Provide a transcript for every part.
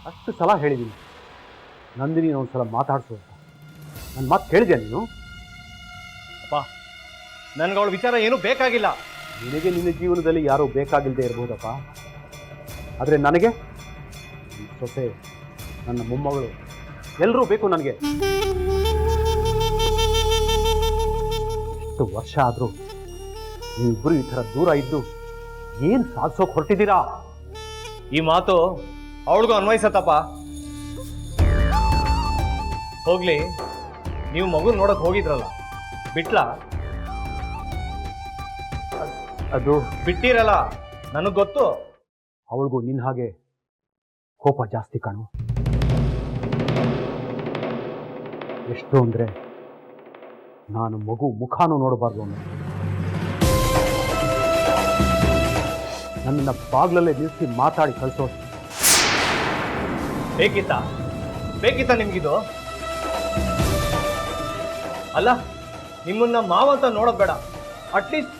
ಅಷ್ಟು ಸಲ ಹೇಳಿದ್ದೀನಿ ನಂದಿನಿ ಒಂದು ಸಲ ಮಾತಾಡಿಸು ಅಂತ. ನನ್ನ ಮಾತು ಕೇಳಿದ್ಯಾ ನೀನು? ಅಪ್ಪ ನನಗೆ ಅವಳ ವಿಚಾರ ಏನೂ ಬೇಕಾಗಿಲ್ಲ. ನಿನಗೆ ನಿನ್ನ ಜೀವನದಲ್ಲಿ ಯಾರೂ ಬೇಕಾಗಿಲ್ಲದೆ ಇರ್ಬೋದಪ್ಪ, ಆದರೆ ನನಗೆ ನನ್ನ ಸೊಸೆ, ನನ್ನ ಮೊಮ್ಮಗಳು ಎಲ್ಲರೂ ಬೇಕು ನನಗೆ. ಎಷ್ಟು ವರ್ಷ ಆದರೂ ನೀವಿಬ್ಬರು ಈ ಥರ ದೂರ ಇದ್ದು ಏನು ಸಾಧಿಸೋಕೆ ಹೊರಟಿದ್ದೀರಾ? ಈ ಮಾತು ಅವಳಿಗೂ ಅನ್ವಯಿಸತ್ತಪ್ಪ. ಹೋಗ್ಲಿ, ನೀವು ಮಗು ನೋಡಕ್ ಹೋಗಿದ್ರಲ್ಲ, ಬಿಟ್ಲಾ? ಅದು ಬಿಟ್ಟಿರಲ್ಲ, ನನಗೆ ಗೊತ್ತು. ಅವಳಿಗೂ ನಿನ್ನ ಹಾಗೆ ಕೋಪ ಜಾಸ್ತಿ ಕಾಣು. ಎಷ್ಟು ಅಂದರೆ ನಾನು ಮಗು ಮುಖಾನು ನೋಡಬಾರ್ದು ಅನ್ನೋ. ನನ್ನನ್ನು ಬಾಗ್ಲಲ್ಲೇ ನಿಲ್ಲಿಸಿ ಮಾತಾಡಿ ಕಳಿಸೋ. ಬೇಕಿತ್ತ ನಿಮ್ಗಿದು? ಅಲ್ಲ, ನಿಮ್ಮನ್ನ ಮಾವಂತ ನೋಡೋದ್ ಬೇಡ, ಅಟ್ಲೀಸ್ಟ್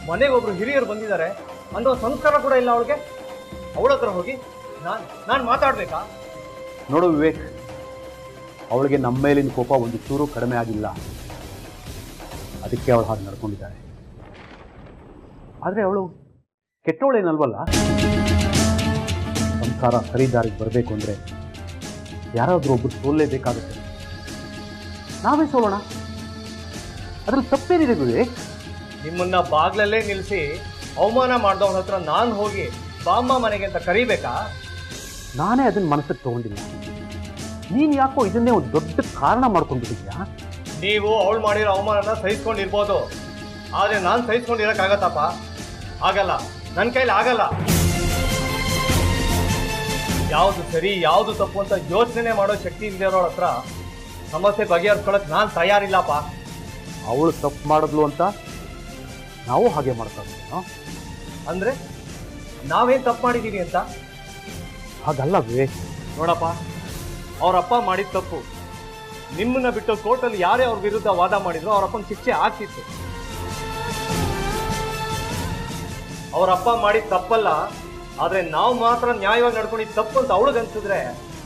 ಮನೆಗೆ ಒಬ್ರು ಹಿರಿಯರು ಬಂದಿದ್ದಾರೆ ಅನ್ನೋ ಸಂಸ್ಕಾರ ಕೂಡ ಇಲ್ಲ ಅವಳಿಗೆ. ಅವಳ ಹತ್ರ ಹೋಗಿ ನಾನು ಮಾತಾಡ್ಬೇಕಾ? ನೋಡು ವಿವೇಕ್, ಅವಳಿಗೆ ನಮ್ಮ ಮೇಲಿನ ಕೋಪ ಒಂದು ಚೂರು ಕಡಿಮೆ ಆಗಿಲ್ಲ, ಅದಕ್ಕೆ ಅವಳು ಹಾಗೆ ನಡ್ಕೊಂಡಿದ್ದಾಳೆ. ಆದರೆ ಅವಳು ಕೆಟ್ಟವಳೇನಲ್ವಲ್ಲ. ಸಂಸಾರ ಸರಿದಾರಿಗೆ ಬರಬೇಕು ಅಂದರೆ ಯಾರಾದರೂ ಒಬ್ಬರು ಸೋಲ್ಲೇಬೇಕಾಗುತ್ತೆ. ನಾವೇ ಸೋಲೋಣ, ಅದ್ರಲ್ಲಿ ತಪ್ಪೇನಿದೆ ವಿವೇಕ್? ನಿಮ್ಮನ್ನ ಬಾಗ್ಲಲ್ಲೇ ನಿಲ್ಲಿಸಿ ಅವಮಾನ ಮಾಡಿದವನ ಹತ್ರ ನಾನು ಹೋಗಿ ಬಾಮ್ಮ ಮನೆಗೆ ಅಂತ ಕರಿಬೇಕಾ? ನಾನೇ ಅದನ್ನ ಮನಸ್ಸಿಗೆ ತಗೊಂಡಿಲ್ಲ. ನೀನು ಯಾಕೋ ಇದನ್ನೇ ಒಂದು ದೊಡ್ಡ ಕಾರಣ ಮಾಡ್ಕೊಂಡಿದ್ದೀಯಾ? ನೀವು ಅವಳು ಮಾಡಿರೋ ಅವಮಾನನ ಸಹಿಸ್ಕೊಂಡಿರ್ಬೋದು, ಆದರೆ ನಾನು ಸಹಿಸ್ಕೊಂಡಿರಕ್ಕಾಗತ್ತಪ್ಪ? ಆಗಲ್ಲ, ನನ್ನ ಕೈಲಿ ಆಗಲ್ಲ. ಯಾವುದು ಸರಿ ಯಾವುದು ತಪ್ಪು ಅಂತ ಯೋಚನೆ ಮಾಡೋ ಶಕ್ತಿ ಇಲ್ದಿರೋಳ ಹತ್ರ ಸಮಸ್ಯೆ ಬಗೆಹರಿಸ್ಕೊಳಕ್ ನಾನು ತಯಾರಿಲ್ಲಪ್ಪ. ಅವಳು ತಪ್ಪು ಮಾಡಿದ್ಲು ಅಂತ ನಾವು ಹಾಗೆ ಮಾಡ್ತೀವಿ. ಅಂದ್ರೆ ನಾವೇನು ತಪ್ಪು ಮಾಡಿದ್ದೀವಿ ಅಂತ? ಹಾಗಲ್ಲ ವಿವೇಕ್. ನೋಡಪ್ಪ, ಅವರಪ್ಪ ಮಾಡಿದ ತಪ್ಪು. ನಿಮ್ಮನ್ನ ಬಿಟ್ಟು ಕೋರ್ಟಲ್ಲಿ ಯಾರೇ ಅವ್ರ ವಿರುದ್ಧ ವಾದ ಮಾಡಿದ್ರು ಅವರಪ್ಪನ ಶಿಕ್ಷೆ ಆಗ್ತಿತ್ತು. ಅವರಪ್ಪ ಮಾಡಿದ ತಪ್ಪಲ್ಲ, ಆದ್ರೆ ನಾವು ಮಾತ್ರ ನ್ಯಾಯವಾಗಿ ನಡ್ಕೊಂಡಿದ್ದು ತಪ್ಪು ಅಂತ ಅವಳಿಗೆ ಅನ್ಸಿದ್ರೆ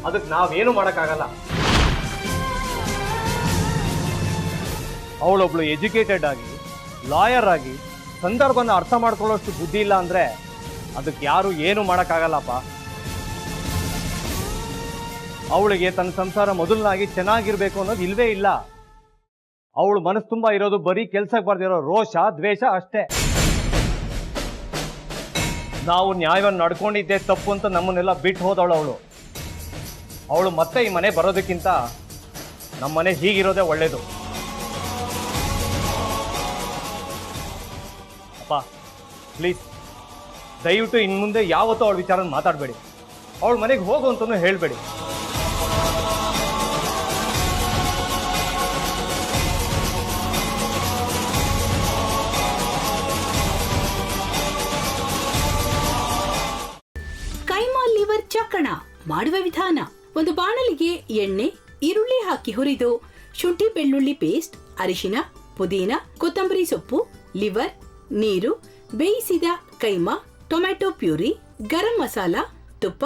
ಅದಕ್ಕೆ ನಾವೇನು ಮಾಡೋಕ್ಕಾಗಲ್ಲ. ಅವಳೊಬ್ಳು ಎಜುಕೇಟೆಡ್ ಆಗಿ, ಲಾಯರ್ ಆಗಿ ಸಂದರ್ಭನ ಅರ್ಥ ಮಾಡ್ಕೊಳ್ಳೋಷ್ಟು ಬುದ್ಧಿ ಇಲ್ಲ ಅಂದ್ರೆ ಅದಕ್ಕೆ ಯಾರು ಏನು ಮಾಡೋಕ್ಕಾಗಲ್ಲಪ್ಪ. ಅವಳಿಗೆ ತನ್ನ ಸಂಸಾರ ಮೊದಲನಾಗಿ ಚೆನ್ನಾಗಿರ್ಬೇಕು ಅನ್ನೋದು ಇಲ್ವೇ ಇಲ್ಲ. ಅವಳು ಮನಸ್ಸು ತುಂಬ ಇರೋದು ಬರೀ ಕೆಲ್ಸಕ್ಕೆ ಬರ್ದಿರೋ ರೋಷ, ದ್ವೇಷ ಅಷ್ಟೇ. ನಾವು ನ್ಯಾಯವನ್ನು ನಡ್ಕೊಂಡಿದ್ದೆ ತಪ್ಪು ಅಂತ ನಮ್ಮನ್ನೆಲ್ಲ ಬಿಟ್ಟು ಹೋದವಳು ಅವಳು ಮತ್ತೆ ಈ ಮನೆ ಬರೋದಕ್ಕಿಂತ ನಮ್ಮ ಮನೆ ಹೀಗಿರೋದೇ ಒಳ್ಳೇದು. ಅಪ್ಪ ಪ್ಲೀಸ್, ದಯವಿಟ್ಟು ಇನ್ನು ಮುಂದೆ ಯಾವತ್ತೂ ಅವಳ ವಿಚಾರ ಮಾತಾಡಬೇಡಿ. ಅವಳ ಮನೆಗೆ ಹೋಗು ಅಂತಲೂ ಹೇಳಬೇಡಿ. ಕೈಮಾ ಲಿವರ್ ಚಕ್ಕಣ ಮಾಡುವ ವಿಧಾನ: ಒಂದು ಬಾಣಲಿಗೆ ಎಣ್ಣೆ, ಈರುಳ್ಳಿ ಹಾಕಿ ಹುರಿದು ಶುಂಠಿ ಬೆಳ್ಳುಳ್ಳಿ ಪೇಸ್ಟ್, ಅರಿಶಿನ, ಪುದೀನ, ಕೊತ್ತಂಬರಿ ಸೊಪ್ಪು, ಲಿವರ್, ನೀರು, ಬೇಯಿಸಿದ ಕೈಮಾ, ಟೊಮ್ಯಾಟೊ ಪ್ಯೂರಿ, ಗರಂ ಮಸಾಲ, ತುಪ್ಪ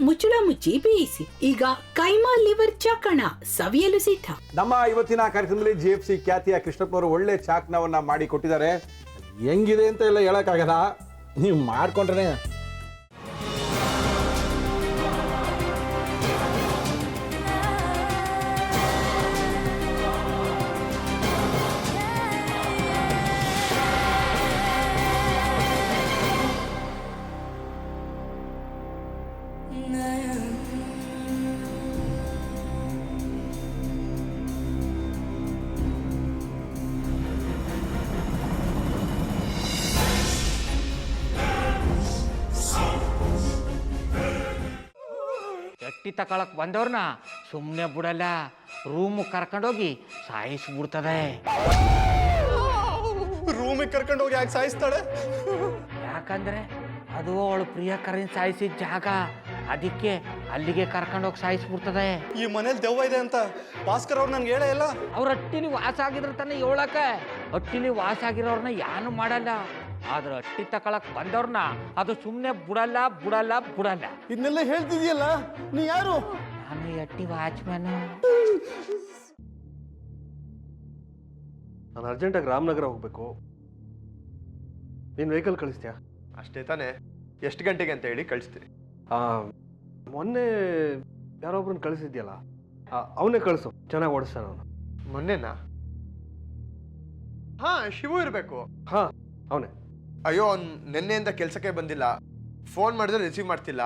ಮುಚ್ಚಳ ಮುಚ್ಚಿ ಬೇಯಿಸಿ. ಈಗ ಕೈಮಾ ಲಿವರ್ ಚಾಕಣ ಸವಿಯಲು ಸಿದ್ಧ. ನಮ್ಮ ಇವತ್ತಿನ ಕಾರ್ಯಕ್ರಮದಲ್ಲಿ GFC ಖ್ಯಾತಿಯ ಕೃಷ್ಣಪ್ಪನವರು ಒಳ್ಳೆ ಚಾಕ್ನವನ್ನ ಮಾಡಿ ಕೊಟ್ಟಿದ್ದಾರೆ. ಹೆಂಗಿದೆ ಅಂತ ಎಲ್ಲ ಹೇಳಕ್ಕಾಗಲ್ಲ, ನೀವು ಮಾಡ್ಕೊಂಡ್ರೆ. ಚಟ್ಟಿ ತಕೊಳಕ್ ಬಂದವ್ರನ್ನ ಸುಮ್ಮನೆ ಬಿಡಲ್ಲ, ರೂಮ್ ಕರ್ಕೊಂಡೋಗಿ ಸಾಯಿಸ್ಬಿಡ್ತದೆ. ರೂಮಿಗೆ ಕರ್ಕೊಂಡೋಗಿ ಯಾಕೆ ಸಾಯಿಸ್ತಾಳೆ? ಯಾಕಂದ್ರೆ ಅದು ಅವಳು ಪ್ರಿಯಕರನ್ ಸಾಯಿಸಿದ ಜಾಗ, ಅದಕ್ಕೆ ಅಲ್ಲಿಗೆ ಕರ್ಕೊಂಡೋಗಿ ಸಾಯಿಸ್ಬಿಡ್ತದೆ. ಈ ಮನೇಲಿ ದೆವ್ವ ಇದೆ ಅಂತ ಭಾಸ್ಕರ್ ಅವ್ರು ನನ್ಗೆ ಹೇಳೇ ಇಲ್ಲ. ಅವ್ರ ಹಟ್ಟಿಲಿ ವಾಸ ಆಗಿದ್ರೆ ತಾನೆ ಹೇಳಕ. ಹಟ್ಟಿಲಿ ವಾಸ ಆಗಿರೋರ್ನ ಯಾನು ಮಾಡಲ್ಲ, ಆದ್ರೆ ಅಟ್ಟಿ ತಕೊಳಕ್ ಬಂದವ್ರನ್ನ ಅದು ಸುಮ್ಮನೆ ಬಿಡಲ್ಲ ಬಿಡಲ್ಲ ಬಿಡಲ್ಲ. ಇದನ್ನೆಲ್ಲ ಹೇಳ್ತಿದ್ಯಲ್ಲ, ನೀ ಯಾರು? ನಾನು ಅಟ್ಟಿ ವಾಚ್ಮ್ಯಾನು. ನಾನು ಅರ್ಜೆಂಟಾಗಿ ರಾಮನಗರ ಹೋಗ್ಬೇಕು. ನೀನು ವೆಹಿಕಲ್ ಕಳಿಸ್ತೀಯಾ? ಅಷ್ಟೇ ತಾನೇ? ಎಷ್ಟು ಗಂಟೆಗೆ ಅಂತ ಹೇಳಿ ಕಳಿಸ್ತೀರಿ? ಮೊನ್ನೆ ಯಾರೊಬ್ರನ್ನ ಕಳಿಸಿದ್ಯಲ್ಲ, ಅವನೇ ಕಳಿಸು, ಚೆನ್ನಾಗಿ ಓಡಿಸ್ತಾನೆ ಅವನು. ಮೊನ್ನೆನಾ? ಹಾ, ಶಿವು ಇರಬೇಕು. ಹಾಂ, ಅವನೇ. ಅಯ್ಯೋ, ಅವ್ನು ನಿನ್ನೆಯಿಂದ ಕೆಲಸಕ್ಕೆ ಬಂದಿಲ್ಲ. ಫೋನ್ ಮಾಡಿದ್ರೆ ರಿಸೀವ್ ಮಾಡ್ತಿಲ್ಲ.